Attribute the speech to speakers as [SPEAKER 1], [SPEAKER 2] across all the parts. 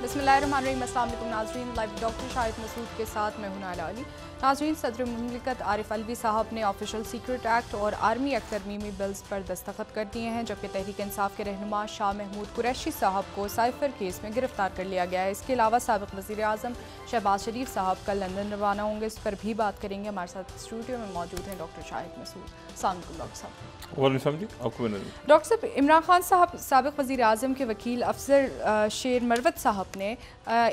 [SPEAKER 1] बिस्मिल्लाहिर्रहमानिर्रहीम। अस्सलाम वालेकुम नाज़रीन, लाइव डॉक्टर शाहिद मसूद के साथ मैं हूं नाला अली। नाज़रीन, सदर मुमलिकत आरिफ अलवी साहब ने ऑफिशियल सीक्रेट एक्ट और आर्मी एक्ट तरमीमी बिल्स पर दस्तखत कर दिए हैं, जबकि तहरीक इंसाफ के रहनुमा शाह महमूद कुरैशी साहब को साइफर केस में गिरफ्तार कर लिया गया है। इसके अलावा साबिक़ वज़ीर आज़म शहबाज शरीफ साहब कल लंदन रवाना होंगे, इस पर भी बात करेंगे। हमारे साथ स्टूडियो में मौजूद हैं डॉक्टर शाहिद मसूद। अस्सलाम वालेकुम डॉक्टर साहब।
[SPEAKER 2] वालेकुम जी, आपको
[SPEAKER 1] डॉक्टर साहब, इमरान खान साहब साबिक़ वज़ीर आज़म के वकील अफसर शेर मरवत साहब ने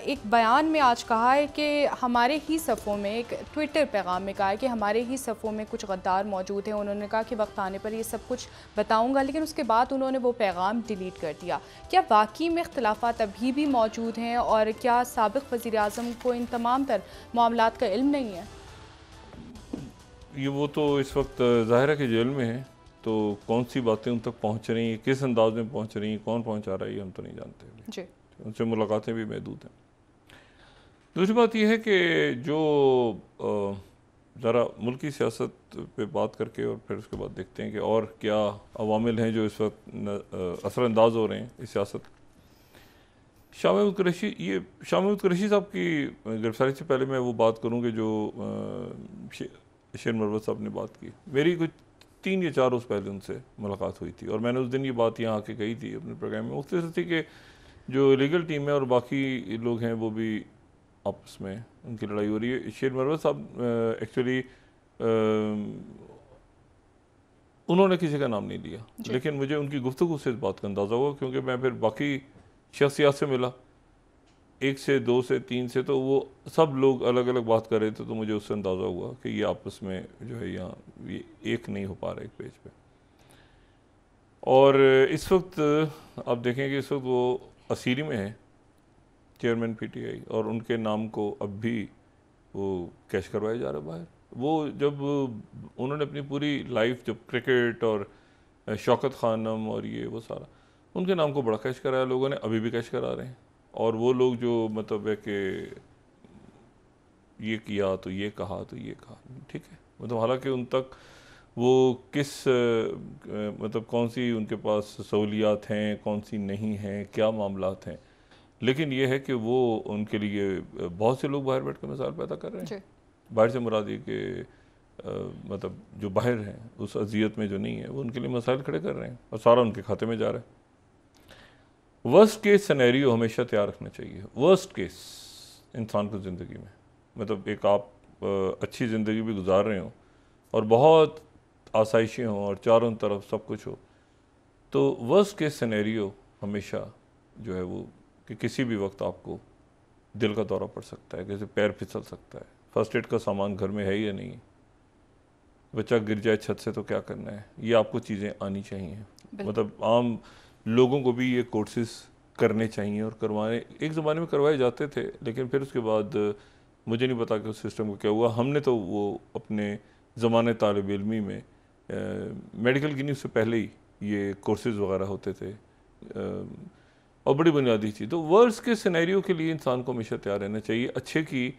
[SPEAKER 1] एक बयान में आज कहा है कि हमारे ही सफ़ों में, एक ट्विटर पैगाम में कहा है कि हमारे ही सफ़ों में कुछ गद्दार मौजूद हैं। उन्होंने कहा कि वक्त आने पर ये सब कुछ बताऊंगा, लेकिन उसके बाद उन्होंने वो पैगाम डिलीट कर दिया। क्या वाकई में इख्तिलाफ़ात अभी भी मौजूद हैं, और क्या साबिक़ वज़ीर आज़म को इन तमाम तर मामलात का इल्म नहीं है?
[SPEAKER 2] ये वो तो इस वक्त ज़ाहिर है कि जेल में है, तो कौन सी बातें उन तक पहुँच रही हैं, किस अंदाज में पहुँच रही हैं, कौन पहुँचा रहा है, ये हम तो नहीं जानते जी। उनसे मुलाकातें भी महदूद हैं। दूसरी बात यह है कि जो ज़रा मुल्की सियासत पे बात करके और फिर उसके बाद देखते हैं कि और क्या अवामिल हैं जो इस वक्त असरअंदाज हो रहे हैं इस सियासत। शाह महमूद कुरैशी साहब की गिरफ्तारी से पहले मैं वो बात करूँ कि जो शेर मरवत साहब ने बात की, मेरी कुछ 3 या 4 रोज़ पहले उनसे मुलाकात हुई थी, और मैंने उस दिन ये बात यहाँ आके कही थी अपने प्रोग्राम में। उस तरह थी कि जो लीगल टीम है और बाकी लोग हैं वो भी आपस में उनकी लड़ाई हो रही है। शेर मरवत साहब एक्चुअली उन्होंने किसी का नाम नहीं लिया, लेकिन मुझे उनकी गुफ्तगू से इस बात का अंदाज़ा हुआ, क्योंकि मैं फिर बाकी शख्सियात से मिला, 1 से 2 से 3 से, तो वो सब लोग अलग अलग बात कर रहे थे, तो मुझे उससे अंदाज़ा हुआ कि ये आपस में जो है यहाँ ये एक नहीं हो पा रहा एक पेज पे। और इस वक्त आप देखें कि इस वक्त वो असीरी में है, चेयरमैन PTI, और उनके नाम को अब भी वो कैश करवाया जा रहा है बाहर। वो जब उन्होंने अपनी पूरी लाइफ, जब क्रिकेट और शौकत खानम और ये वो सारा, उनके नाम को बड़ा कैश कराया लोगों ने, अभी भी कैश करा रहे हैं। और वो लोग जो मतलब है कि ये किया तो ये कहा तो ये कहा, ठीक है, मतलब हालांकि उन तक वो किस मतलब कौन सी उनके पास सहूलियात हैं, कौन सी नहीं हैं, क्या मामलात हैं, लेकिन ये है कि वो उनके लिए बहुत से लोग बाहर बैठ कर मिसाल पैदा कर रहे हैं। बाहर से मुराद ये कि मतलब जो बाहर हैं उस अजियत में जो नहीं है, वो उनके लिए मसाइल खड़े कर रहे हैं, और सारा उनके खाते में जा रहा है। वर्स्ट केस सिनेरियो हमेशा तैयार रखना चाहिए। वर्स्ट केस इंसान को ज़िंदगी में, मतलब एक आप अच्छी ज़िंदगी भी गुजार रहे हो और बहुत आसाइशें हों और चारों तरफ सब कुछ हो, तो वर्स्ट केस सिनेरियो हमेशा जो है वो कि किसी भी वक्त आपको दिल का दौरा पड़ सकता है, कैसे पैर फिसल सकता है, फर्स्ट एड का सामान घर में है या नहीं, बच्चा गिर जाए छत से तो क्या करना है, ये आपको चीज़ें आनी चाहिए। मतलब आम लोगों को भी ये कोर्सेज करने चाहिए और करवाने, एक ज़माने में करवाए जाते थे, लेकिन फिर उसके बाद मुझे नहीं पता कि उस सिस्टम को क्या हुआ। हमने तो वो अपने ज़माने तालिब इल्मी में मेडिकल की नहीं, उससे पहले ही ये कोर्सेज वगैरह होते थे, और बड़ी बुनियादी चीज़। तो वर्ड्स के सिनेरियो के लिए इंसान को हमेशा तैयार रहना चाहिए, अच्छे की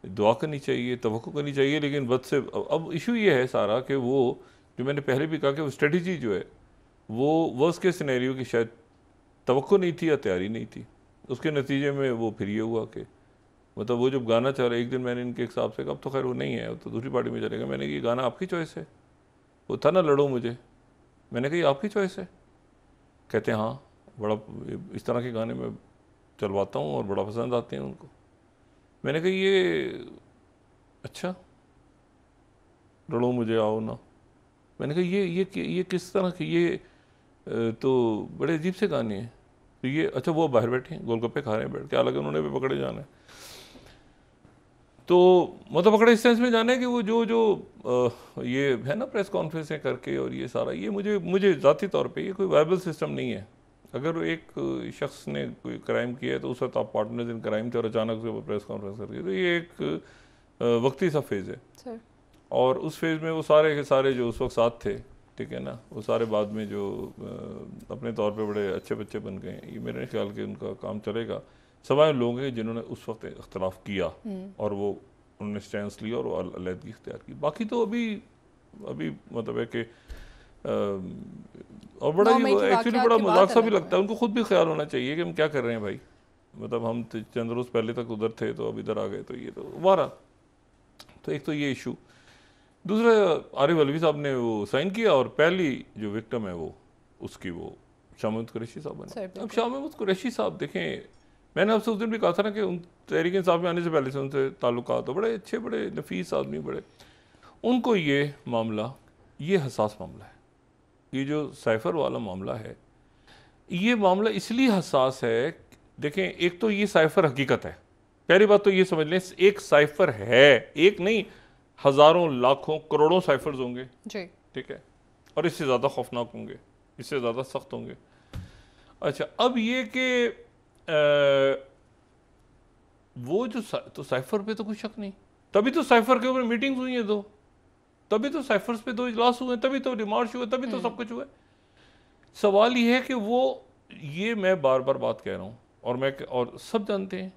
[SPEAKER 2] दुआ करनी चाहिए, तवक्को करनी चाहिए, लेकिन बद से अब इशू ये है सारा कि वो जो मैंने पहले भी कहा कि वो स्ट्रेटजी जो है वो वर्ड्स के सिनेरियो की शायद तवक्को नहीं थी या तैयारी नहीं थी, उसके नतीजे में वो फिर ये हुआ कि मतलब वो जब गाना चल रहा, एक दिन मैंने इनके एक साहब से कहा, अब तो खैर वो नहीं है, तो दूसरी पार्टी में चलेगा, मैंने कहा ये गाना आपकी चॉइस है, वो था ना लड़ो मुझे, मैंने कहा ये आपकी चॉइस है, कहते हैं हाँ, बड़ा इस तरह के गाने में चलवाता हूँ और बड़ा पसंद आते हैं उनको। मैंने कहा ये अच्छा, लड़ो मुझे आओ ना, मैंने कहा ये किस तरह के, ये तो बड़े अजीब से गाने हैं, तो ये अच्छा, वो बाहर बैठे हैं गोलगप्पे खा रहे हैं बैठ के, हालांकि उन्होंने भी पकड़े जाना है, तो मतलब पकड़े इस सेंस में जाना है कि वो जो ये है ना प्रेस कॉन्फ्रेंसें करके और ये सारा, ये मुझे ज़ाती तौर पे ये कोई वायबल सिस्टम नहीं है। अगर एक शख्स ने कोई क्राइम किया है तो उस वक्त आप पार्टनर्स इन क्राइम थे और अचानक से वो प्रेस कॉन्फ्रेंस करके, तो ये एक वक्ती सा फेज़ है सर। और उस फेज़ में वो सारे के सारे जो उस वक्त साथ थे, ठीक है ना, वो सारे बाद में जो अपने तौर पे बड़े अच्छे बच्चे बन गए, ये मेरे नहीं ख्याल कि उनका काम चलेगा। सवाए लोग हैं जिन्होंने उस वक्त इख्तलाफ किया और वो उन्होंने स्टैंड लिया और वो अलहदगी इख्तियार की, बाकी तो अभी मतलब है कि और बड़ा एक्चुअली बड़ा मजाक सा भी लगता है, उनको खुद भी ख्याल होना चाहिए कि हम क्या कर रहे हैं भाई, मतलब हम चंद रोज़ पहले तक उधर थे तो अब इधर आ गए, तो ये तो वारा। तो एक तो ये इशू, दूसरा आरिफ अलवी साहब ने वो साइन किया और पहली जो विक्टिम है वो उसकी वो शाह महमूद कुरैशी साहब बने। अब शाह महमूद कुरैशी साहब देखें, मैंने आपसे उस दिन भी कहा था ना कि उन तहरीक इंसाफ में आने से पहले से उनसे ताल्लुकात तो बड़े अच्छे, बड़े नफीस आदमी, बड़े, उनको ये मामला, ये हसास मामला है, ये जो साइफर वाला मामला है, ये मामला इसलिए हसास है। देखें, एक तो ये साइफर हकीकत है, पहली बात तो ये समझ लें, एक साइफर है, एक नहीं, हजारों लाखों करोड़ों साइफर्स होंगे, ठीक है, और इससे ज़्यादा खौफनाक होंगे, इससे ज़्यादा सख्त होंगे। अच्छा, अब ये कि वो जो तो साइफर पे तो कोई शक नहीं, तभी तो साइफर के ऊपर मीटिंग्स हुई हैं दो, तभी तो साइफर्स पे 2 इजलास हुए, तभी तो डिमार्च हुए, तभी तो सब कुछ हुआ। सवाल ये है कि वो, ये मैं बार बार बात कह रहा हूँ और सब जानते हैं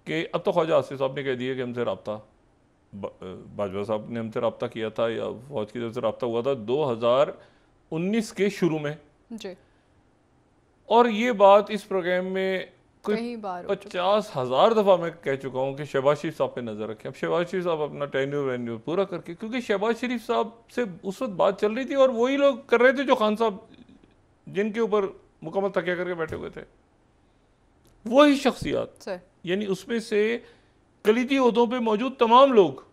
[SPEAKER 2] कि अब तो ख्वाजा आसिफ साहब ने कह दिया कि हमसे रब्ता, बाजवा साहब ने हमसे रब्ता किया था या फौज की तरफ से रब्ता हुआ था 2019 के शुरू में जी। और ये बात इस प्रोग्राम में कोई 50,000 दफ़ा मैं कह चुका हूँ कि शहबाज शरीफ साहब पे नज़र रखें। अब शहबाज शरीफ साहब अपना टेन्योर पूरा करके, क्योंकि शहबाज शरीफ साहब से उस वक्त बात चल रही थी और वही लोग कर रहे थे जो खान साहब जिनके ऊपर मुकम्मल तकिया करके बैठे हुए थे, वही शख्सियात, यानी उसमें से कलीदी ओहदों पे मौजूद तमाम लोग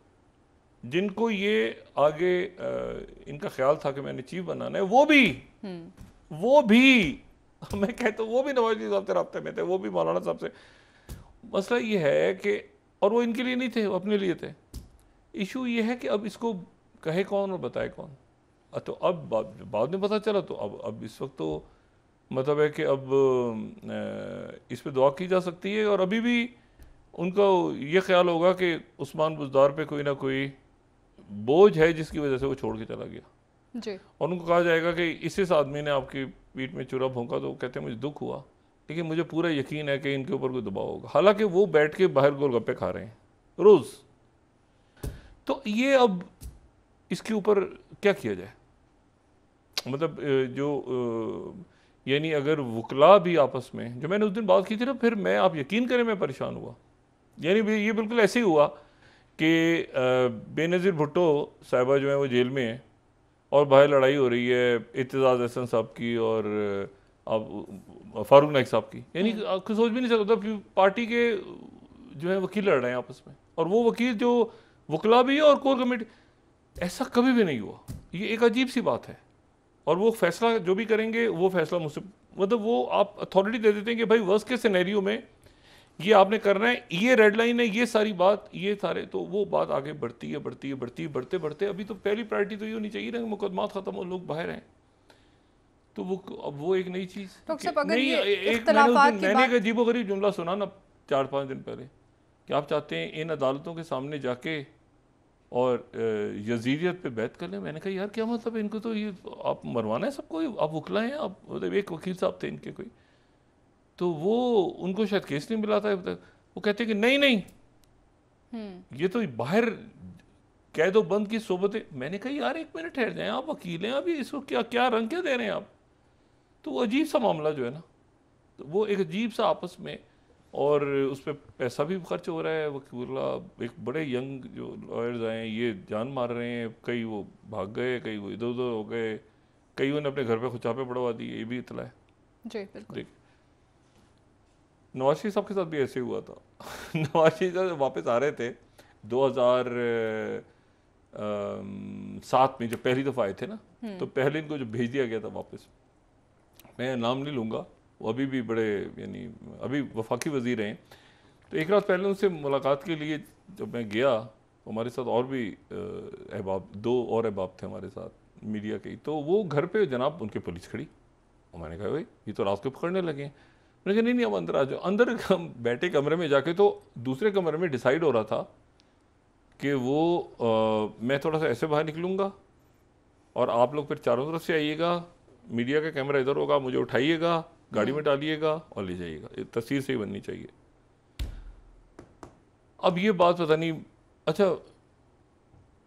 [SPEAKER 2] जिनको ये आगे इनका ख्याल था कि मैंने चीफ बनाना है, वो भी मैं कहता हूँ वो भी नवाज शरीफ साहब से राब्ते में थे, वो भी मौलाना साहब से। मसला ये है कि, और वो इनके लिए नहीं थे, वो अपने लिए थे। इशू ये है कि अब इसको कहे कौन और बताए कौन। तो अब बाद में पता चला, तो अब इस वक्त तो मतलब है कि अब इस पे दुआ की जा सकती है, और अभी भी उनका ये ख्याल होगा कि उस्मान बुज़दार पे कोई ना कोई बोझ है जिसकी वजह से वो छोड़ के चला गया जी। और उनको कहा जाएगा कि इस आदमी ने आपकी पीठ में चूरा भोंका, तो कहते हैं मुझे दुख हुआ, लेकिन मुझे पूरा यकीन है कि इनके ऊपर कोई दबाव होगा। हालांकि वो बैठ के बाहर गोलगप्पे खा रहे हैं रोज़। तो ये अब इसके ऊपर क्या किया जाए, मतलब जो यानी अगर वकला भी आपस में, जो मैंने उस दिन बात की थी ना, फिर मैं, आप यकीन करें, मैं परेशान हुआ। यानी ये बिल्कुल ऐसे ही हुआ कि बेनज़ीर भुट्टो साहिबा जो है वो जेल में है और बाहर लड़ाई हो रही है इत्तेज़ाज़ अहसन साहब की और अब फारूक नाइक साहब की। यानी आपको सोच भी नहीं सकता, पार्टी के जो है वकील लड़ रहे हैं आपस में, और वो वकील जो वकला भी है और कोर कमेटी, ऐसा कभी भी नहीं हुआ। ये एक अजीब सी बात है। और वो फैसला जो भी करेंगे, वो फैसला मुझसे, मतलब वो आप अथॉरिटी दे देते हैं कि भाई वर्स्ट के सिनेरियो में ये आपने करना है, ये रेड लाइन है, ये सारी बात, ये सारे, तो वो बात आगे बढ़ती है, बढ़ते बढ़ते अभी तो पहली प्रायोरिटी तो ये होनी चाहिए ना, मुकदमात खत्म हो, लोग बाहर हैं। तो वो अब वो एक नई चीज़ नहीं, मैंने एक अजीबोगरीब जुमला सुना ना 4-5 दिन पहले कि आप चाहते हैं इन अदालतों के सामने जाके और यजीरियत पे बैत कर लें। मैंने कहा यार क्या मतलब है, इनको तो ये आप मरवाना है सबको, आप वकला हैं आप, मतलब एक वकील साहब थे इनके कोई, तो वो उनको शायद केस नहीं मिला था अब तक, वो कहते कि नहीं ये तो बाहर कैद व बंद की सोबतें। मैंने कहा यार एक मिनट ठहर जाएं, आप वकील हैं, अभी इसको क्या रंग क्या दे रहे हैं आप। तो वो अजीब सा मामला जो है ना, तो वो एक अजीब सा आपस में, और उस पर पैसा भी खर्च हो रहा है। वकीला एक बड़े यंग जो लॉयर्स आए हैं, ये जान मार रहे हैं, कई वो भाग गए, कई वो इधर उधर हो गए, कई ने अपने घर पे खुचापे पड़वा दिए, ये भी इतला है जी। बिल्कुल, नवाज शरीफ साहब के साथ भी ऐसे हुआ था। नवाज शरीफ साहब वापस आ रहे थे 2007 में, जब पहली दफ़ा आए थे ना, तो पहले इनको जो भेज दिया गया था वापस, मैं नाम नहीं लूँगा, वो अभी भी बड़े, यानी अभी वफाकी वज़ीर हैं। तो एक रात पहले उनसे मुलाकात के लिए जब मैं गया, हमारे साथ और भी अहबाब, 2 और अहबाब थे हमारे साथ मीडिया के, तो वो घर पे जनाब उनके पुलिस खड़ी, और मैंने कहा भाई ये तो रात को पकड़ने लगे हैं। मैंने कहा नहीं अब अंदर आ जाओ। अंदर हम बैठे कमरे में जाके, तो दूसरे कमरे में डिसाइड हो रहा था कि वो मैं थोड़ा सा ऐसे बाहर निकलूँगा और आप लोग फिर चारों तरफ से आइएगा, मीडिया का कैमरा इधर होगा, मुझे उठाइएगा, गाड़ी में डालिएगा और ले जाइएगा, तस्वीर से ही बननी चाहिए। अब ये बात पता नहीं, अच्छा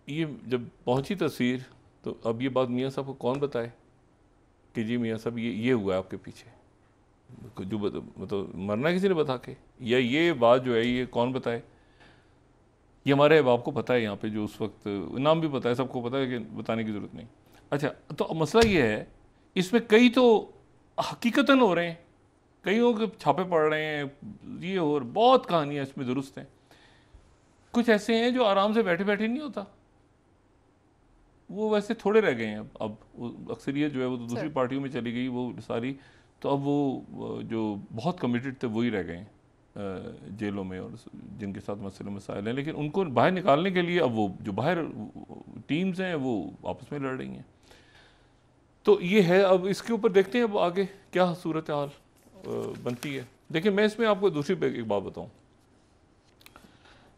[SPEAKER 2] ये जब पहुंची तस्वीर, तो अब ये बात मियाँ साहब को कौन बताए कि जी मियाँ साहब ये हुआ है आपके पीछे, जो मतलब मरना किसी ने बता के, या ये बात जो है ये कौन बताए? ये हमारे अहबाब को पता है, यहाँ पे जो उस वक्त नाम भी पता है, सबको पता है कि बताने की ज़रूरत नहीं। अच्छा, तो मसला ये है, इसमें कई तो हकीकतन हो रहे हैं, कईयों के छापे पड़ रहे हैं, ये और बहुत कहानियाँ इसमें दुरुस्त हैं। कुछ ऐसे हैं जो आराम से बैठे बैठे नहीं होता, वो वैसे थोड़े रह गए हैं। अब अक्सरियत जो है वो तो दूसरी पार्टियों में चली गई वो सारी, तो अब वो जो बहुत कमिटेड थे वही रह गए हैं जेलों में, और जिनके साथ मसले मसाइल हैं। लेकिन उनको बाहर निकालने के लिए अब वो जो बाहर टीम्स हैं वो आपस में लड़ रही हैं। तो ये है, अब इसके ऊपर देखते हैं अब आगे क्या सूरत हाल बनती है। देखिए, मैं इसमें आपको दूसरी एक बात बताऊं,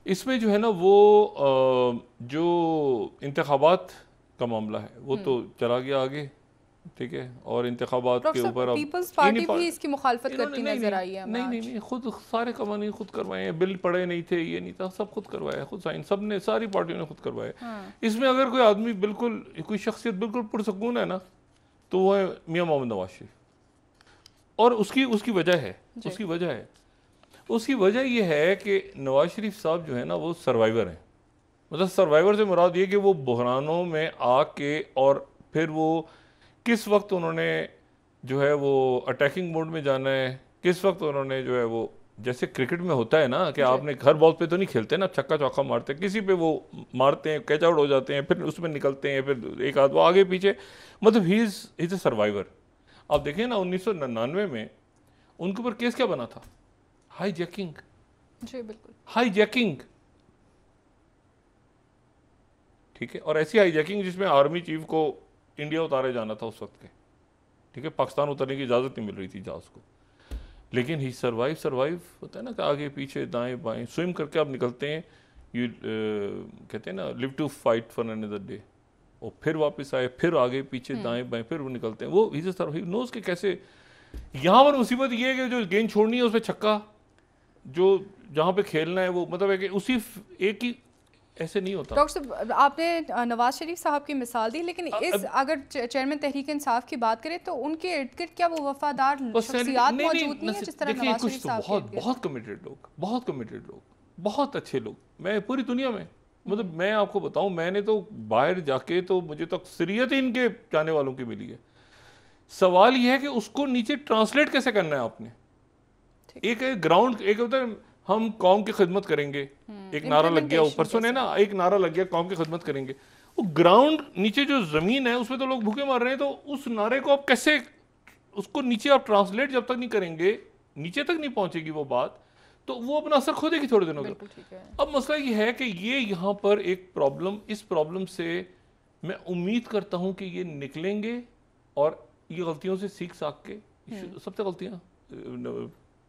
[SPEAKER 2] इसमें जो है ना वो जो इंतखाबात का मामला है वो तो चला गया आगे, ठीक है, और इंतखाबात के ऊपर अब
[SPEAKER 1] पीपल्स पार्टी भी इसकी मुखालफत करती नजर आई है।
[SPEAKER 2] नहीं, खुद सारे कवानीन खुद करवाए हैं, बिल पढ़े नहीं थे, ये नहीं था, सब खुद करवाया, खुद साइन सब ने, सारी पार्टियों ने खुद करवाए। इसमें अगर कोई आदमी बिल्कुल, कोई शख्सियत बिल्कुल पुरसकून है ना, तो वो है मियां मोहम्मद नवाज शरीफ। और उसकी वजह है, उसकी वजह यह है कि नवाज शरीफ साहब जो है ना वो सर्वाइवर हैं। मतलब सर्वाइवर से मुराद ये कि वो बहरानों में आके और फिर वो किस वक्त उन्होंने जो है वो अटैकिंग मोड में जाना है, किस वक्त उन्होंने जो है वो, जैसे क्रिकेट में होता है ना कि आपने हर बॉल पे तो नहीं खेलते ना, छक्का चौका मारते हैं, किसी पे वो मारते हैं, कैच आउट हो जाते हैं, फिर उसमें निकलते हैं, फिर एक आध वो आगे पीछे, मतलब ही इज ए सर्वाइवर। आप देखें ना 1999 में उनके ऊपर केस क्या बना था? High jacking.
[SPEAKER 1] जी बिल्कुल,
[SPEAKER 2] हाई जैकिंग, ठीक है, और ऐसी हाई जैकिंग जिसमें आर्मी चीफ को इंडिया उतारे जाना था उस वक्त के, ठीक है, पाकिस्तान उतरने की इजाज़त नहीं मिल रही थी जहाज़ को, लेकिन ही सर्वाइव होता है ना कि आगे पीछे दाएं बाएं स्विम करके आप निकलते हैं, यू कहते हैं ना live to fight for another day, और फिर वापस आए, फिर आगे पीछे दाएं बाएं, फिर वो निकलते हैं, वो ही सर्वाइव नोज के कैसे। यहाँ पर मुसीबत ये है कि जो गेंद छोड़नी है उस पर छक्का, जो जहाँ पे खेलना है वो, मतलब है कि उसी एक ही, ऐसे नहीं होता।
[SPEAKER 1] डॉक्टर साहब, आपने नवाज शरीफ साहब की मिसाल दी, लेकिन इस अगर चेयरमैन तहरीक इंसाफ की बात करें तो उनके इर्द गिर्द क्या वो वफादार शख्सियात मौजूद नहीं है जिस तरह नवाज शरीफ साहब के इर्द गिर्द?
[SPEAKER 2] बहुत कमिटेड लोग, बहुत अच्छे लोग, मैं पूरी दुनिया में, मतलब मैं आपको बताऊं, मैंने तो बाहर जाके तो मुझे तो अक्सरियत ही इनके जाने वालों की मिली है। सवाल यह है कि उसको नीचे ट्रांसलेट कैसे करना है आपने। एक ग्राउंड, एक होता है हम कौम की खिदमत करेंगे, एक नारा लग गया ऊपर, सुने ना, एक नारा लग गया कौम की खिदमत करेंगे, वो ग्राउंड नीचे जो जमीन है उसमें तो लोग भूखे मर रहे हैं, तो उस नारे को आप कैसे, उसको नीचे आप ट्रांसलेट जब तक नहीं करेंगे, नीचे तक नहीं पहुंचेगी वो बात, तो वो अपना असर खो देगी थोड़े दिनों का। अब मसला ये है कि ये यहाँ पर एक प्रॉब्लम, इस प्रॉब्लम से मैं उम्मीद करता हूँ कि ये निकलेंगे और ये गलतियों से सीख साख के, सबसे गलतियाँ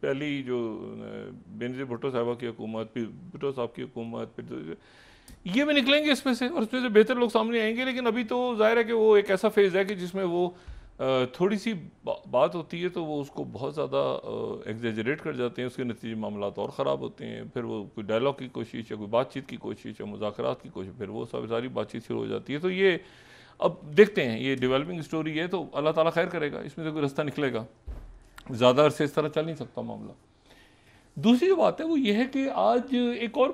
[SPEAKER 2] पहली जो बेनज़ीर भुट्टो साहबा की हुकूमत, फिर भुट्टो साहब की हुकूमत, फिर ये भी निकलेंगे इसमें से, और इसमें से बेहतर लोग सामने आएंगे। लेकिन अभी तो जाहिर है कि वो एक ऐसा फेज़ है कि जिसमें वो थोड़ी सी बात होती है तो वो उसको बहुत ज़्यादा एग्जेजरेट कर जाते हैं, उसके नतीजे मामला और ख़राब होते हैं, फिर वो कोई डायलॉग की कोशिश या कोई बातचीत की कोशिश या मुज़ाकरात की कोशिश, फिर वो सारी बातचीत शुरू हो जाती है। तो ये अब देखते हैं, ये डेवलपिंग स्टोरी है, तो अल्लाह ताला खैर करेगा, इसमें से कोई रास्ता निकलेगा, ज़्यादा अरसे इस तरह चल नहीं सकता मामला। दूसरी जो बात है वो ये है कि आज एक और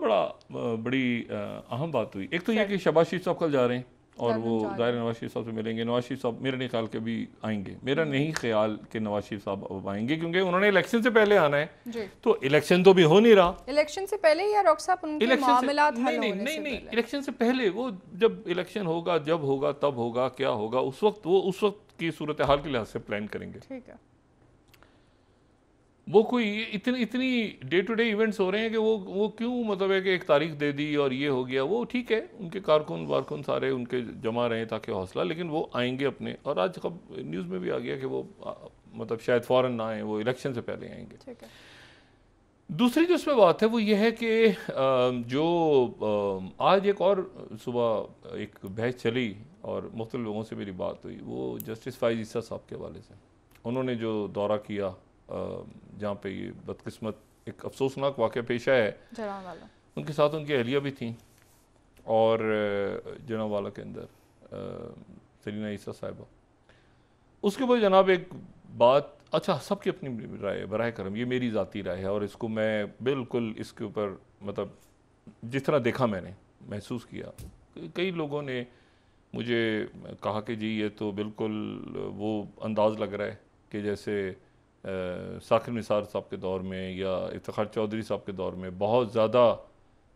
[SPEAKER 2] बड़ी अहम बात हुई। एक तो ये कि शहबाज शरीफ साहब कल जा रहे हैं और वो ज़ाहिर नवाज शरीफ साहब से मिलेंगे। नवाज शरीफ साहब मेरा नहीं ख्याल के भी आएंगे, मेरा नहीं ख्याल कि नवाज शरीफ साहब अब आएंगे, क्योंकि उन्होंने इलेक्शन से पहले आना है, तो इलेक्शन तो भी हो नहीं रहा।
[SPEAKER 1] इलेक्शन से पहले या डॉक्टर साहब उनके मामलात हल होने से
[SPEAKER 2] नहीं, इलेक्शन से पहले, वो जब इलेक्शन होगा, जब होगा, तब होगा, क्या होगा, उस वक्त वो उस वक्त की सूरत हाल के लिहाज से प्लान करेंगे। ठीक है, वो कोई इतनी डे टू डे इवेंट्स हो रहे हैं कि वो क्यों, मतलब है कि एक तारीख दे दी और ये हो गया, वो ठीक है, उनके कारकुन वारकुन सारे उनके जमा रहे ताकि हौसला, लेकिन वो आएंगे अपने। और आज कब न्यूज़ में भी आ गया कि वो मतलब शायद फ़ौरन ना आए, वो इलेक्शन से पहले आएंगे। ठीक है। दूसरी जो उसमें बात है वो ये है कि जो आज एक और सुबह एक बहस चली और मुख्तलिफ लोगों से मेरी बात हुई, वो जस्टिस फाइज ईसा साहब के हवाले से। उन्होंने जो दौरा किया जहाँ पे ये बदकिस्मत एक अफसोसनाक वाक़या पेश आया है, उनके साथ उनकी अहलिया भी थी, और जनावाला के अंदर सरीना ईसा साहिबा, उसके बाद जनाब एक बात, अच्छा सबकी अपनी राय, बराह करम ये मेरी ज़ाती राय है और इसको मैं बिल्कुल इसके ऊपर मतलब जिस तरह देखा मैंने महसूस किया, कई लोगों ने मुझे कहा कि जी ये तो बिल्कुल वो अंदाज़ लग रहा है कि जैसे साकिर निसार साहब के दौर में या इफ्तिखार चौधरी साहब के दौर में बहुत ज़्यादा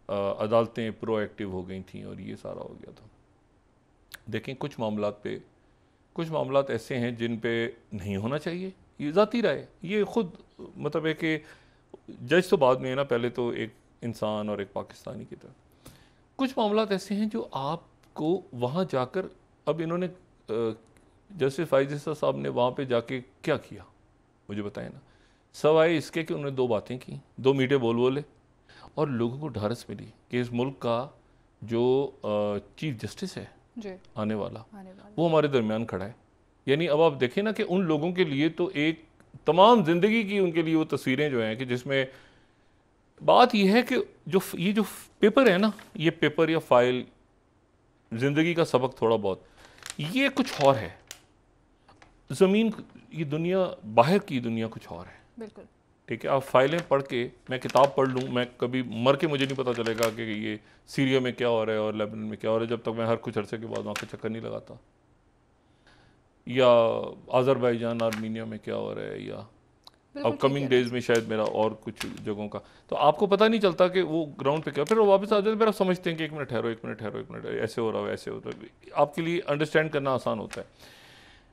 [SPEAKER 2] अदालतें प्रोएक्टिव हो गई थी और ये सारा हो गया था। देखें कुछ मामलात ऐसे हैं जिन पे नहीं होना चाहिए, ये ज़ाती राय, ये ख़ुद मतलब है कि जज तो बाद में है ना, पहले तो एक इंसान और एक पाकिस्तानी की तरह। कुछ मामलात ऐसे हैं जो आपको वहाँ जाकर, अब इन्होंने जस्टिस फाइज़ साहब ने वहाँ पे जाके क्या किया मुझे बताएं ना, सवाए इसके कि उन्होंने दो बातें की, दो मीठे बोल बोले और लोगों को ढारस मिली कि इस मुल्क का जो चीफ जस्टिस है आने वाला वो हमारे दरमियान खड़ा है। यानी अब आप देखें ना कि उन लोगों के लिए तो एक तमाम ज़िंदगी की उनके लिए वो तस्वीरें जो हैं कि जिसमें बात यह है कि ये जो पेपर है ना, ये पेपर या फाइल ज़िंदगी का सबक थोड़ा बहुत, ये कुछ और है, ज़मीन ये दुनिया, बाहर की दुनिया कुछ और है।
[SPEAKER 1] बिल्कुल
[SPEAKER 2] ठीक है, आप फाइलें पढ़ के, मैं किताब पढ़ लूँ, मैं कभी मर के मुझे नहीं पता चलेगा कि ये सीरिया में क्या हो रहा है और लेबनान में क्या हो रहा है, जब तक मैं हर कुछ अरसे के बाद वहाँ का चक्कर नहीं लगाता, या आज़रबाईजान आर्मीनिया में क्या हो रहा है, या अब कमिंग डेज में शायद मेरा और कुछ जगहों का, तो आपको पता नहीं चलता कि वो ग्राउंड पे क्या, फिर वो वापस आ जाते, फिर आप समझते हैं कि एक मिनट ठहरो, ऐसे हो रहा है, ऐसे होता है, आपके लिए अंडरस्टैंड करना आसान होता है।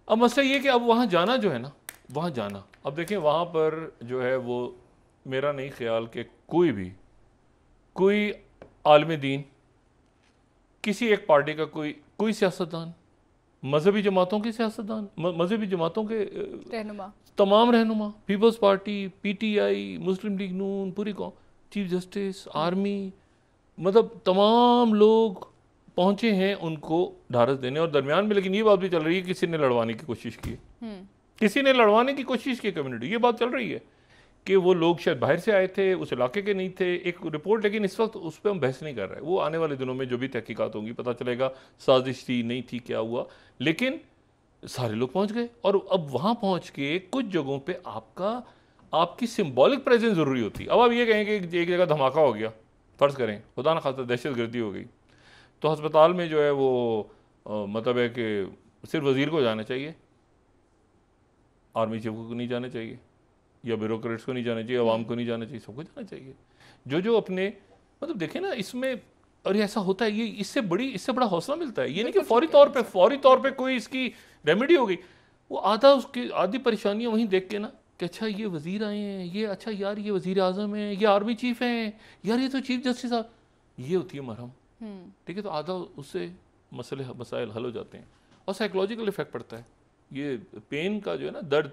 [SPEAKER 2] अब मसला ये कि अब वहाँ जाना जो है ना, वहाँ जाना, अब देखें वहाँ पर जो है वो मेरा नहीं ख्याल कि कोई आलिम दीन, किसी एक पार्टी का कोई सियासतदान, मजहबी जमातों के सियासतदान, मजहबी जमातों के तमाम रहनुमा, पीपल्स पार्टी, पीटीआई, मुस्लिम लीग नून, पूरी कौम, चीफ जस्टिस, आर्मी, मतलब तमाम लोग पहुंचे हैं उनको ढारस देने और दरमियान में। लेकिन ये बात भी चल रही है किसी ने लड़वाने की कोशिश की, किसी ने लड़वाने की कोशिश की कम्युनिटी, ये बात चल रही है कि वो लोग शायद बाहर से आए थे, उस इलाके के नहीं थे, एक रिपोर्ट, लेकिन इस वक्त उस पर हम बहस नहीं कर रहे हैं। वो आने वाले दिनों में जो भी तहकीकात होंगी पता चलेगा साजिश थी नहीं थी क्या हुआ, लेकिन सारे लोग पहुंच गए। और अब वहाँ पहुँच के कुछ जगहों पर आपकी सिम्बॉलिक प्रेजेंस ज़रूरी होती है। अब आप ये कहें कि एक जगह धमाका हो गया, फ़र्ज़ करें खुदा न खास्ता दहशत गर्दी हो गई, तो अस्पताल में जो है वो मतलब है कि सिर्फ वज़ीर को जाना चाहिए, आर्मी चीफ को नहीं जाना चाहिए, या ब्यूरोक्रेट्स को नहीं जाना चाहिए, आवाम को नहीं जाना चाहिए, सबको जाना चाहिए। जो अपने मतलब देखें ना इसमें, और ऐसा होता है, ये इससे बड़ा हौसला मिलता है। ये नहीं कि फौरी तौर पे कोई इसकी रेमेडी हो गई, वो आधी परेशानियाँ वहीं देख के ना कि अच्छा ये वज़ीर आए हैं, ये अच्छा यार ये वज़ीर आज़म है, ये आर्मी चीफ हैं, यार ये तो चीफ जस्टिस साहब, ये होती है मरहम। ठीक है, तो आधा उससे मसाइल हल हो जाते हैं। और साइकोलॉजिकल इफेक्ट पड़ता है, ये पेन का जो है ना, दर्द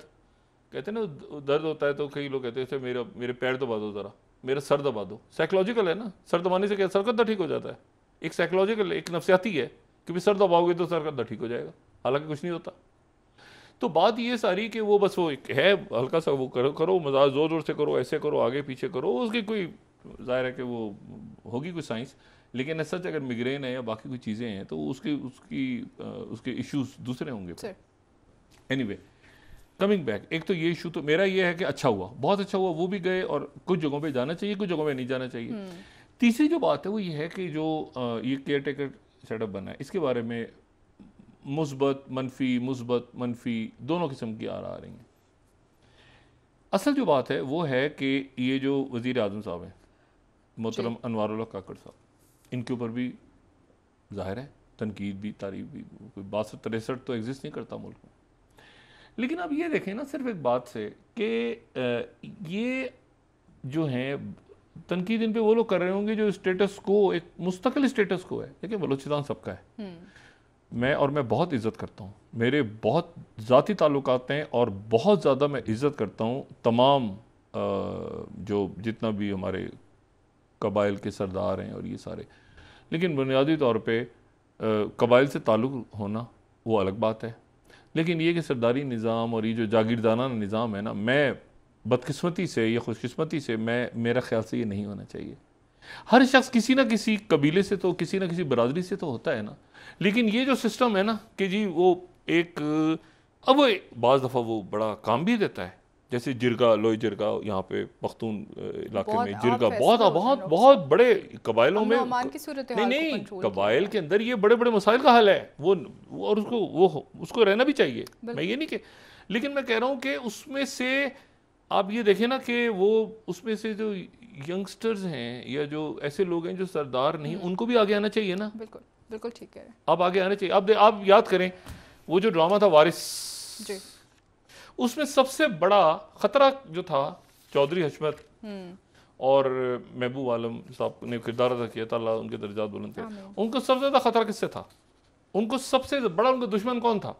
[SPEAKER 2] कहते हैं ना, दर्द होता है तो कई लोग कहते हैं मेरे पैर दबा दो, ज़रा मेरा सर दबा दो, साइकोलॉजिकल है ना, सर दबाने से क्या सर का दर्द ठीक हो जाता है, एक साइकोलॉजिकल, एक नफ्सियाती है कि भी सर दबाओगे तो सर का दर्द ठीक हो जाएगा, हालांकि कुछ नहीं होता। तो बात ये सारी कि वो बस वो एक है हल्का सा वो करो मजाज ज़ोर ज़ोर से करो, ऐसे करो, आगे पीछे करो, उसकी कोई ज़ाहिर है कि वो होगी कोई साइंस, लेकिन सच अगर मिग्रेन है या बाकी कोई चीज़ें हैं तो उसके इश्यूज दूसरे होंगे। एनीवे, कमिंग बैक, एक तो ये इशू तो मेरा ये है कि अच्छा हुआ, बहुत अच्छा हुआ वो भी गए, और कुछ जगहों पे जाना चाहिए, कुछ जगहों पे नहीं जाना चाहिए। तीसरी जो बात है वो ये है कि जो ये केयर टेकर सेटअप बना है, इसके बारे में मुस्बत मनफी दोनों किस्म की आ रही हैं। असल जो बात है वो है कि ये जो वज़ीर आज़म साहब हैं मोहतरम अनवारुल्लाह काकड़ साहब, इनके ऊपर भी जाहिर है तनकीद भी, तारीफ भी, कोई 62-63 तो एग्जिस्ट नहीं करता मुल्क में। लेकिन अब ये देखें ना सिर्फ एक बात से कि ये जो हैं तनकीद इन पे वो लोग कर रहे होंगे जो स्टेटस को, एक मुस्तकिल स्टेटस को है। देखिए बलूचिस्तान सबका है, मैं बहुत इज़्ज़त करता हूँ, मेरे बहुत ज़ाती ताल्लुकात हैं और बहुत ज़्यादा मैं इज़्ज़त करता हूँ तमाम जो जितना भी हमारे कबाइल के सरदार हैं और ये सारे। लेकिन बुनियादी तौर पे कबाइल से ताल्लुक़ होना वो अलग बात है, लेकिन ये कि सरदारी निज़ाम और ये जो जागीरदाना निज़ाम है ना, मैं बदकिस्मती से या खुशकिस्मती से मेरा ख्याल से ये नहीं होना चाहिए। हर शख्स किसी ना किसी कबीले से तो, किसी ना किसी बरादरी से तो होता है ना, लेकिन ये जो सिस्टम है ना कि जी वो एक अब वो बाज़ दफ़ा वो बड़ा काम भी देता है, जैसे जिरगा, लोई जिरगा यहाँ पे पख्तून इलाके में जिरगा बहुत बहुत बहुत बड़े कबाइलों में,
[SPEAKER 1] अमन की सूरत
[SPEAKER 2] नहीं
[SPEAKER 1] हाल को
[SPEAKER 2] नहीं
[SPEAKER 1] कंट्रोल
[SPEAKER 2] कबाइल के अंदर ये बड़े बड़े मसाइल का हल है वो, और उसको रहना भी चाहिए, मैं ये नहीं कि, लेकिन मैं कह रहा हूँ कि उसमें से आप ये देखें ना कि वो उसमें से जो यंगस्टर्स हैं या जो ऐसे लोग हैं जो सरदार नहीं, उनको भी आगे आना चाहिए ना।
[SPEAKER 1] बिल्कुल बिल्कुल ठीक है,
[SPEAKER 2] आप आगे आने चाहिए। आप याद करें वो जो ड्रामा था वारिस
[SPEAKER 1] जी,
[SPEAKER 2] उसमें सबसे बड़ा खतरा जो था चौधरी हशमत और महबूब आलम साहब ने किरदार अदा किया था, अल्लाह उनके दर्जात बुलंद करे, उनको सबसे ज़्यादा खतरा किससे था? उनको सबसे बड़ा उनका दुश्मन कौन था?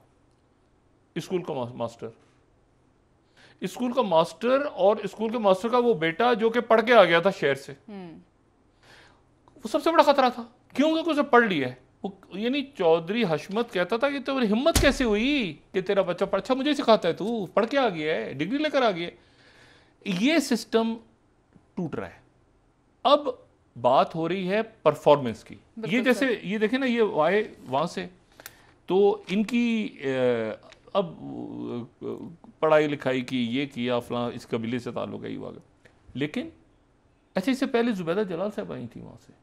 [SPEAKER 2] स्कूल का मास्टर, स्कूल का मास्टर और स्कूल के मास्टर का वो बेटा जो कि पढ़ के आ गया था शहर से, वो सबसे बड़ा खतरा था। क्यों? क्योंकि उसे पढ़ लिया है वो, यानी चौधरी हशमत कहता था कि तुम्हारी हिम्मत कैसे हुई कि तेरा बच्चा अच्छा मुझे सिखाता है, तू पढ़ के आ गया है, डिग्री लेकर आ गया है। ये सिस्टम टूट रहा है। अब बात हो रही है परफॉर्मेंस की। ये जैसे ये देखें ना, ये आए वहां से तो इनकी अब पढ़ाई लिखाई की, ये किया फलां, इस कबीले से ताल्लुक है, लेकिन अच्छा इससे पहले जुबैदा जलाल साहब आई थी वहां से।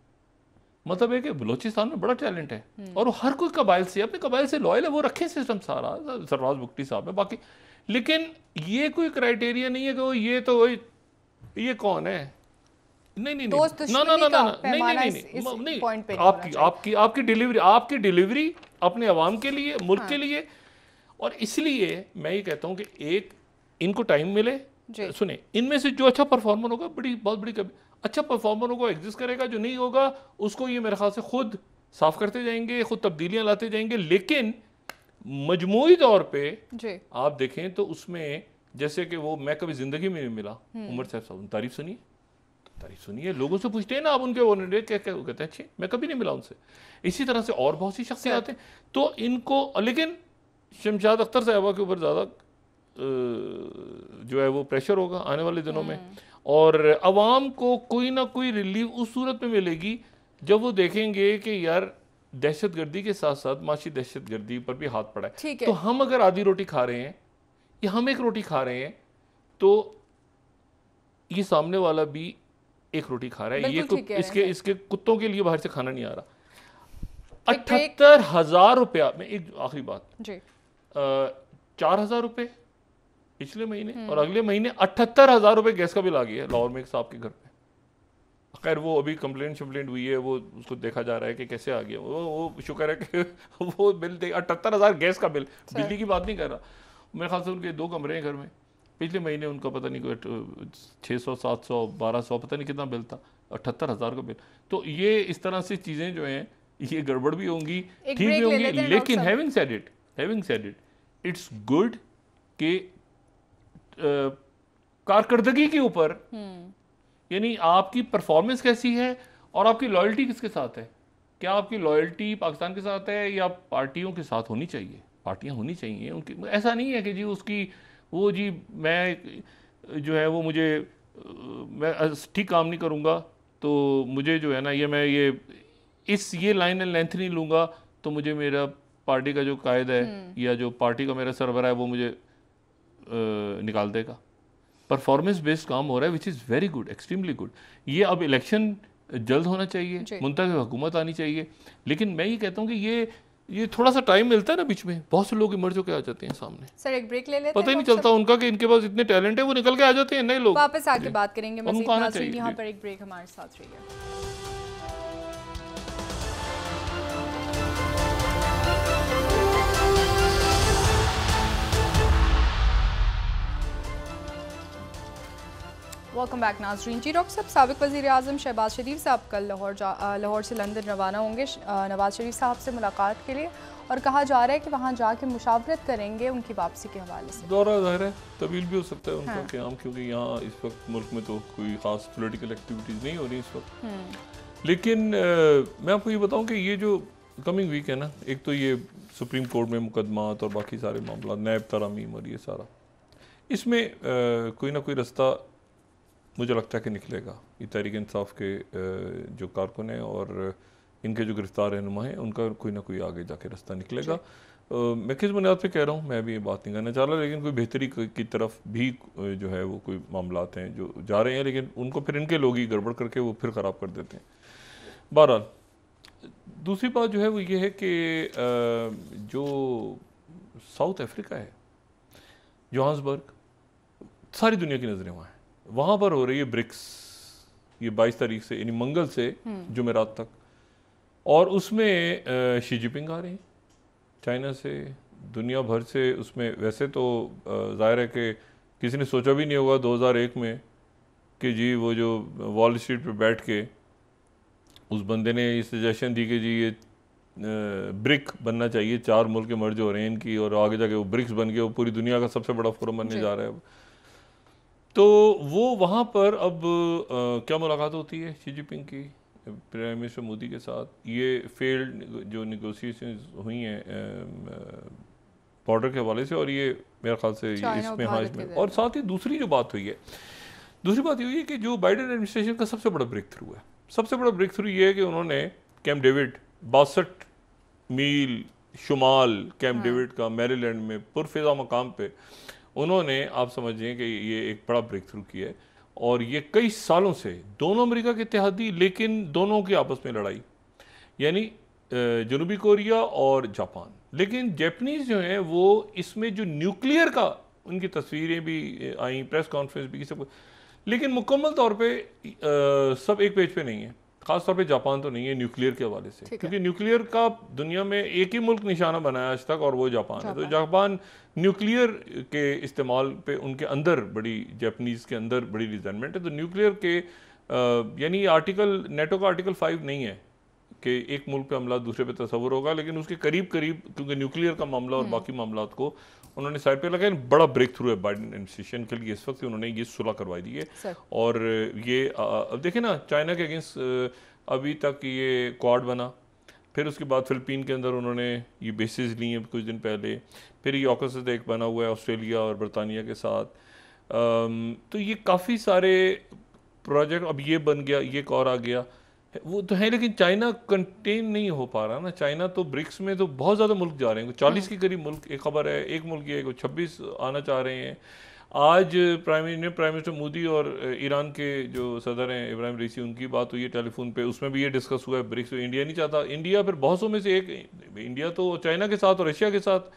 [SPEAKER 2] मतलब है कि बलोचिस्तान में बड़ा टैलेंट है और हर कोई कबाइल से, अपने कबाइल से लॉयल है, वो रखे सिस्टम सारा, सरफराज बुख्ती साहब है बाकी, लेकिन ये कोई क्राइटेरिया नहीं है कि वो ये तो ये कौन है, नहीं नहीं नहीं ना ना ना ना नहीं नहीं नहीं नहीं, आपकी डिलीवरी अपने अवाम के लिए, मुल्क के लिए, और इसलिए मैं ये कहता हूँ कि एक इनको टाइम मिले। सुने, इनमें से जो अच्छा परफॉर्मर होगा, बहुत बड़ी अच्छा परफॉर्मर होगा एग्जिस्ट करेगा, जो नहीं होगा उसको ये मेरे ख्याल से खुद साफ करते जाएंगे, खुद तब्दीलियां लाते जाएंगे। लेकिन मजमूई तौर पे आप देखें तो उसमें जैसे कि वो मैं कभी जिंदगी में नहीं मिला उमर साहब, तारीफ सुनिए, लोगों से पूछते हैं ना आप उनके, वो क्या क्या कहते हैं, अच्छे, मैं कभी नहीं मिला उनसे। इसी तरह से और बहुत सी शख्सियत हैं, तो इनको, लेकिन शमशाद अख्तर साहबा के ऊपर ज़्यादा जो है वो प्रेशर होगा आने वाले दिनों में, और अवाम को कोई ना कोई रिलीफ उस सूरत में मिलेगी जब वो देखेंगे कि यार दहशतगर्दी के साथ साथ माशी दहशतगर्दी पर भी हाथ पड़ा है। तो हम अगर आधी रोटी खा रहे हैं या हम एक रोटी खा रहे हैं, तो ये सामने वाला भी एक रोटी खा रहा है। ये इसके कुत्तों के लिए बाहर से खाना नहीं आ रहा। 78,000 रुपया में, एक आखिरी बात, 4,000 रुपये पिछले महीने और अगले महीने 78,000 रुपये गैस का बिल आ गया है लाहौर में एक साहब के घर पे। खैर वो अभी कंप्लेंट हुई है, वो उसको देखा जा रहा है कि कैसे आ गया। वो शुक्र है कि वो बिल 78,000 गैस का बिल, बिजली की बात नहीं कर रहा। मेरे ख्याल से उनके 2 कमरे हैं घर में, पिछले महीने उनका पता नहीं कोई 600 700 1200 पता नहीं कितना बिल था, 78,000 का बिल। तो ये इस तरह से चीज़ें जो हैं ये गड़बड़ भी होंगी, ठीक भी होंगी, लेकिन having said it it's good कि कारकर्दगी के ऊपर, यानी आपकी परफॉर्मेंस कैसी है और आपकी लॉयल्टी किसके साथ है। क्या आपकी लॉयल्टी पाकिस्तान के साथ है या पार्टियों के साथ होनी चाहिए? पार्टियां होनी चाहिए उनकी। ऐसा नहीं है कि जी उसकी वो जी मैं जो है वो मुझे मैं ठीक काम नहीं करूँगा तो मुझे जो है ना ये मैं ये लाइन एंड लेंथ नहीं लूँगा तो मुझे मेरा पार्टी का जो कायद है या जो पार्टी का मेरा सरबराह है वो मुझे निकाल देगा। परफॉर्मेंस बेस्ड काम हो रहा है, which is very good, extremely good. ये अब इलेक्शन जल्द होना चाहिए, मुंतखब हुकूमत आनी चाहिए, लेकिन मैं ये कहता हूँ कि ये थोड़ा सा टाइम मिलता है ना बीच में, बहुत से लोग इमर्ज होकर आ जाते हैं सामने।
[SPEAKER 1] सर एक ब्रेक ले लेते हैं,
[SPEAKER 2] पता ही नहीं चलता उनका कि इनके पास इतने टैलेंट है, वो निकल के आ जाते हैं नए लोग।
[SPEAKER 1] वापस आके बात करेंगे, मज़ीद नाज़रीन यहाँ पर एक ब्रेक, हमारे साथ रहिए। वेलकम बैक नाज़रीन। जी डॉक्टर साहब, साबिक़ वज़ीर आज़म शहबाज शरीफ साहब कल लाहौर से लंदन रवाना होंगे नवाज़ शरीफ साहब से मुलाकात के लिए, और कहा जा रहा है कि वहाँ जाके मुशावरत करेंगे उनकी वापसी के हवाले से।
[SPEAKER 2] दौरा ज़ाहिर है तब्दील भी हो सकता है उनका क़याम, क्योंकि यहाँ इस वक्त मुल्क में तो कोई ख़ास पोलिटिकल एक्टिविटीज़ नहीं हो रही इस वक्त। लेकिन मैं आपको ये बताऊँ कि ये जो कमिंग वीक है ना, एक तो ये सुप्रीम कोर्ट में मुकदमात और बाकी सारे मामला, नैब तरामीम और ये सारा, इसमें कोई ना कोई रास्ता मुझे लगता है कि निकलेगा। ये तहरीक इंसाफ के जो कारकुन हैं और इनके जो गिरफ्तार रहनुमा हैं, उनका कोई ना कोई आगे जाके रास्ता निकलेगा। मैं किस बुनियाद पे कह रहा हूँ मैं भी ये बात नहीं करना चाह रहा, लेकिन कोई बेहतरी की तरफ भी जो है वो कोई मामलात हैं जो जा रहे हैं, लेकिन उनको फिर इनके लोग ही गड़बड़ करके वो फिर ख़राब कर देते हैं। बहरहाल दूसरी बात जो है वो ये है कि जो साउथ अफ्रीका है, जोहान्सबर्ग, सारी दुनिया की नज़रें वहाँ पर हो रही है ब्रिक्स, ये 22 तारीख से यानी मंगल से जुमेरात तक, और उसमें शी जिनपिंग आ रही हैं चाइना से, दुनिया भर से। उसमें वैसे तो जाहिर है कि किसी ने सोचा भी नहीं होगा 2001 में कि जी वो जो वॉल स्ट्रीट पे बैठ के उस बंदे ने ये सजेशन दी कि जी ये ब्रिक बनना चाहिए, 4 मुल्क मर्ज हो रहे हैं इनकी, और आगे जाके वो ब्रिक्स बन के वो पूरी दुनिया का सबसे बड़ा फोरम बनने जा रहा है। तो वो वहाँ पर अब क्या मुलाकात होती है शी जिनपिंग की प्राइम मिनिस्टर मोदी के साथ, ये फेल्ड जो निगोशिएशन हुई हैं बॉर्डर के हवाले से, और ये मेरे ख्याल से इसमें हाँ इसमें, और साथ ही दूसरी जो बात हुई है, दूसरी बात ये हुई है कि जो बाइडेन एडमिनिस्ट्रेशन का सबसे बड़ा ब्रेक थ्रू है, सबसे बड़ा ब्रेक थ्रू ये है कि उन्होंने कैंप डेविड 62 मील शुमाल कैंप डेविड का मैरीलैंड में पुरफिजा मकाम पे उन्होंने, आप समझिए कि ये एक बड़ा ब्रेक थ्रू किया है। और ये कई सालों से दोनों अमेरिका के इत्तेहादी, लेकिन दोनों की आपस में लड़ाई, यानी जनूबी कोरिया और जापान, लेकिन जापानीज जो हैं वो इसमें जो न्यूक्लियर का, उनकी तस्वीरें भी आई, प्रेस कॉन्फ्रेंस भी, सब, लेकिन मुकम्मल तौर पे सब एक पेज पे नहीं है। खास तौर पे जापान तो नहीं है न्यूक्लियर के हवाले से, क्योंकि न्यूक्लियर का दुनिया में एक ही मुल्क निशाना बनाया आज तक, और वो जापान है। तो जापान न्यूक्लियर के इस्तेमाल पे उनके अंदर बड़ी, जापानीज के अंदर बड़ी रिजेंटमेंट है। तो न्यूक्लियर के यानी आर्टिकल, नेटो का आर्टिकल 5 नहीं है कि एक मुल्क पे हमला दूसरे पे तस्वुर होगा, लेकिन उसके करीब करीब, क्योंकि न्यूक्लियर का मामला और बाकी मामलात को उन्होंने साइड पे लगाया। बड़ा ब्रेक थ्रू है बाइडेन एडमिनिस्ट्रेशन के लिए इस वक्त, उन्होंने ये सुलह करवाई दी है। और ये अब देखें ना, चाइना के अगेंस्ट अभी तक ये क्वाड बना, फिर उसके बाद फिलिपीन के अंदर उन्होंने ये बेसिस ली हैं कुछ दिन पहले, फिर ये ऑकस एक बना हुआ है ऑस्ट्रेलिया और बरतानिया के साथ। तो ये काफ़ी सारे प्रोजेक्ट, अब ये बन गया, ये एक और आ गया, वो तो है, लेकिन चाइना कंटेन नहीं हो पा रहा ना। चाइना तो ब्रिक्स में तो बहुत ज़्यादा मुल्क जा रहे हैं, 40 के करीब मुल्क, एक खबर है, एक मुल्क ये 26 आना चाह रहे हैं। आज प्राइम मिनिस्टर मोदी और ईरान के जो सदर हैं इब्राहिम रईसी, उनकी बात हुई है टेलीफोन पे, उसमें भी ये डिस्कस हुआ है ब्रिक्स। इंडिया नहीं चाहता, इंडिया फिर बहुत सौ में से एक, इंडिया तो चाइना के साथ और रशिया के साथ,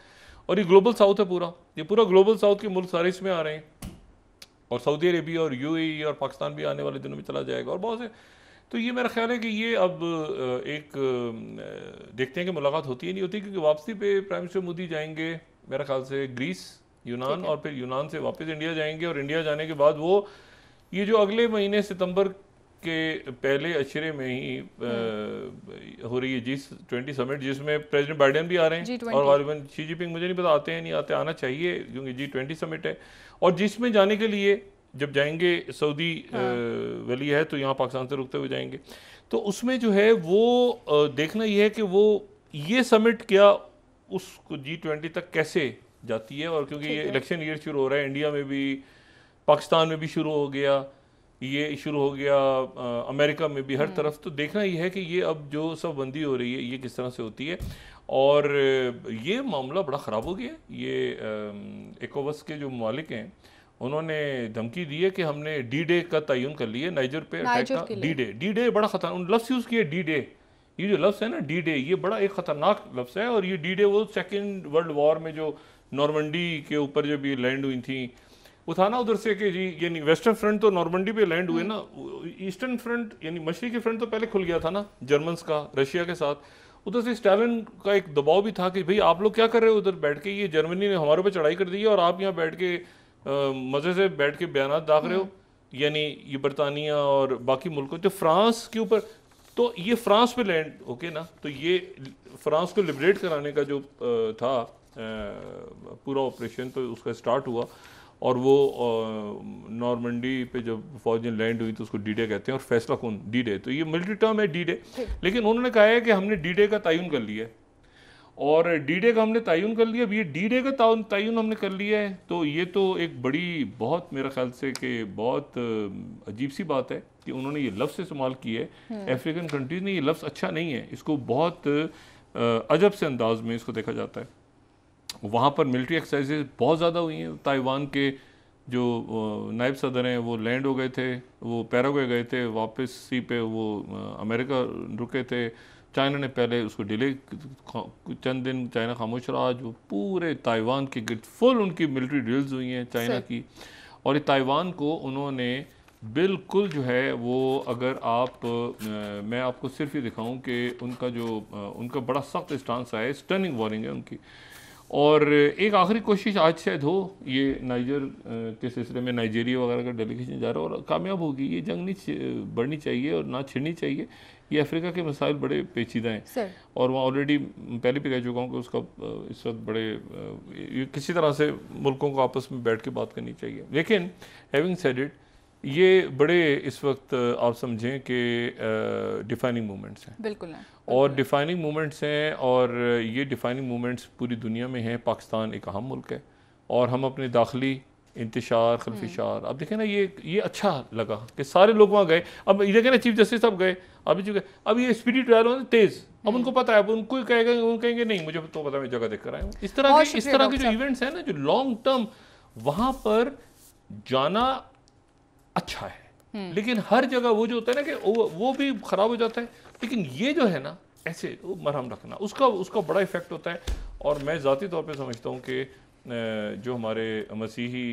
[SPEAKER 2] और ये ग्लोबल साउथ है पूरा, ये पूरा ग्लोबल साउथ के मुल्क सारे इसमें आ रहे हैं, और सऊदी अरेबिया और यूएई और पाकिस्तान भी आने वाले दिनों में चला जाएगा, और बहुत से। तो ये मेरा ख्याल है कि ये अब एक देखते हैं कि मुलाकात होती है नहीं होती, क्योंकि वापसी पे प्राइम मिनिस्टर मोदी जाएंगे मेरा ख्याल से ग्रीस, यूनान, और फिर यूनान से वापस इंडिया जाएंगे, और इंडिया जाने के बाद वो ये जो अगले महीने सितंबर के पहले अशरे में ही हो रही है G20 समिट, जिसमें प्रेसिडेंट बाइडेन भी आ रहे हैं, और गालिबन शी जिनपिंग, मुझे नहीं पता आते हैं नहीं आते, आना चाहिए क्योंकि G20 समिट है। और जिसमें जाने के लिए जब जाएंगे सऊदी वली है, तो यहाँ पाकिस्तान से रुकते हुए जाएंगे, तो उसमें जो है वो देखना ये है कि वो ये समिट क्या उसको G20 तक कैसे जाती है। और क्योंकि ये इलेक्शन ईयर शुरू हो रहा है, इंडिया में भी, पाकिस्तान में भी शुरू हो गया, ये शुरू हो गया अमेरिका में भी, हर तरफ। तो देखना ये है कि ये अब जो सब बंदी हो रही है ये किस तरह से होती है। और ये मामला बड़ा ख़राब हो गया। ये ECOWAS के जो मालिक हैं उन्होंने धमकी दी है कि हमने D-Day का तयन कर लिया नाइजर पे अटैक का। D-Day बड़ा खतरनाक, उन लफ्ज़ यूज़ किए D-Day, ये जो लफ्ज़ है ना D-Day, ये बड़ा एक ख़तरनाक लफ्ज़ है। और ये D-Day वो सेकेंड वर्ल्ड वॉर में जो नॉर्मंडी के ऊपर जब ये लैंड हुई थी, वो था ना उधर से कि जी यानी वेस्टर्न फ्रंट तो नॉर्मंडी पे लैंड हुए ना, ईस्टर्न फ्रंट यानी मशरक़ी फ्रंट तो पहले खुल गया था ना जर्मन्स का रशिया के साथ। उधर से स्टालिन का एक दबाव भी था कि भाई आप लोग क्या कर रहे हो उधर बैठ के, ये जर्मनी ने हमारे ऊपर चढ़ाई कर दी है और आप यहाँ बैठ के मज़े से बैठ के बयानात दाग रहे हो, यानी ये बरतानिया और बाकी मुल्कों, जो फ्रांस के ऊपर, तो ये फ्रांस पे लैंड ओके ना, तो ये फ्रांस को लिबरेट कराने का जो था पूरा ऑपरेशन, तो उसका स्टार्ट हुआ। और वो नॉर्मंडी पे जब फौजें लैंड हुई तो उसको D-Day कहते हैं, और फैसला कौन D-Day, तो ये मिलिट्री टर्म है D-Day। लेकिन उन्होंने कहा है कि हमने D-Day का तयन कर लिया है, और D-Day का हमने तयन कर लिया। अब ये D-Day का तयन हमने कर लिया है, तो ये तो एक बड़ी, बहुत मेरा ख्याल से कि बहुत अजीब सी बात है कि उन्होंने ये लफ्ज़ इस्तेमाल किया है। अफ्रीकन कंट्रीज़ ने ये लफ्ज़ अच्छा नहीं है, इसको बहुत अजब से अंदाज में इसको देखा जाता है। वहाँ पर मिलिट्री एक्सरसाइजेज बहुत ज़्यादा हुई हैं। ताइवान के जो नायब सदर हैं वो लैंड हो गए थे, वो पैराग्वे गए थे, वापस सी पे वो अमेरिका रुके थे। चाइना ने पहले उसको डिले, चंद दिन चाइना खामोश रहा। आज वो पूरे ताइवान की फुल उनकी मिलिट्री ड्रिल्स हुई हैं चाइना की। और ये ताइवान को उन्होंने बिल्कुल जो है वो, अगर आप मैं आपको सिर्फ ये दिखाऊं कि उनका जो उनका बड़ा सख्त स्टांस है, स्टर्निंग वार्निंग है उनकी। और एक आखिरी कोशिश आज शायद हो, ये नाइजर के सिलसिले में नाइजीरिया वगैरह का डेलीगेशन जा रहा है और कामयाब होगी। ये जंग नहीं बढ़नी चाहिए और ना छिड़नी चाहिए। ये अफ्रीका के मसाइल बड़े पेचीदा हैं और वहाँ ऑलरेडी पहले भी कह चुका हूँ कि उसका इस वक्त बड़े किसी तरह से मुल्कों को आपस में बैठ के बात करनी चाहिए। लेकिन हैविंग सेड इट, ये बड़े इस वक्त आप समझें कि डिफाइनिंग मोमेंट्स हैं।
[SPEAKER 1] बिल्कुल है।
[SPEAKER 2] और डिफाइनिंग मोमेंट्स हैं और ये डिफाइनिंग मोमेंट्स पूरी दुनिया में हैं। पाकिस्तान एक अहम मुल्क है और हम अपने दाखिली इंतशार खलफिशार, अब देखें ना, ये अच्छा लगा कि सारे लोग वहाँ गए। अब ये देखें ना, चीफ जस्टिस साहब गए, अब ये स्पीडी ट्रायल होने तेज़, अब उनको पता है, अब उनको कहेगा, वो कहेंगे नहीं मुझे तो पता, मैं जगह देख कर आया हूँ। इस तरह के जो इवेंट्स हैं ना, जो लॉन्ग टर्म, वहाँ पर जाना अच्छा है। लेकिन हर जगह वो जो होता है ना कि वो भी ख़राब हो जाता है। लेकिन ये जो है ना, ऐसे मरहम रखना, उसका बड़ा इफेक्ट होता है। और मैं ज़ाती तौर पे समझता हूँ कि जो हमारे मसीही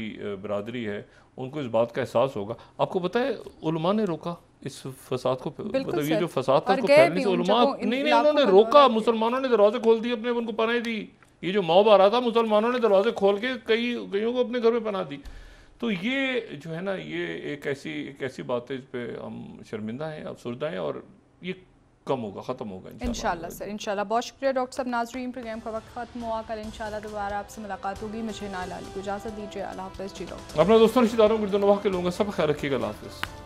[SPEAKER 2] बरादरी है उनको इस बात का एहसास होगा। आपको पता है उलमा ने रोका इस फसाद को, मतलब ये जो फसाद था उसको फैलने से उलमा नहीं उन्होंने रोका। मुसलमानों ने दरवाजे खोल दिए, अपने उनको पनाह दी। ये जो मॉब आ रहा था, मुसलमानों ने दरवाजे खोल के कईयों को अपने घर में पनाह दी। तो ये जो है ना, ये एक ऐसी बात है जिस पे हम शर्मिंदा हैं, अफसुर्दा हैं और ये कम होगा, ख़त्म होगा
[SPEAKER 1] इंशाल्लाह सर, इंशाल्लाह। बहुत शुक्रिया डॉक्टर साहब। नाज़रीन, प्रोग्राम का वक्त खत्म हुआ। कल इंशाल्लाह दोबारा आपसे मुलाकात होगी। मुझे नाल अली को इजाज़त दीजिए। अल्लाह हाफ़िज़ जी डॉक्टर।
[SPEAKER 2] अपना दोस्तों, रिश्तेदारों, गिरदोनवाह के लोगों का सब ख्याल रखिएगा। अल्लाह हाफ़िज़।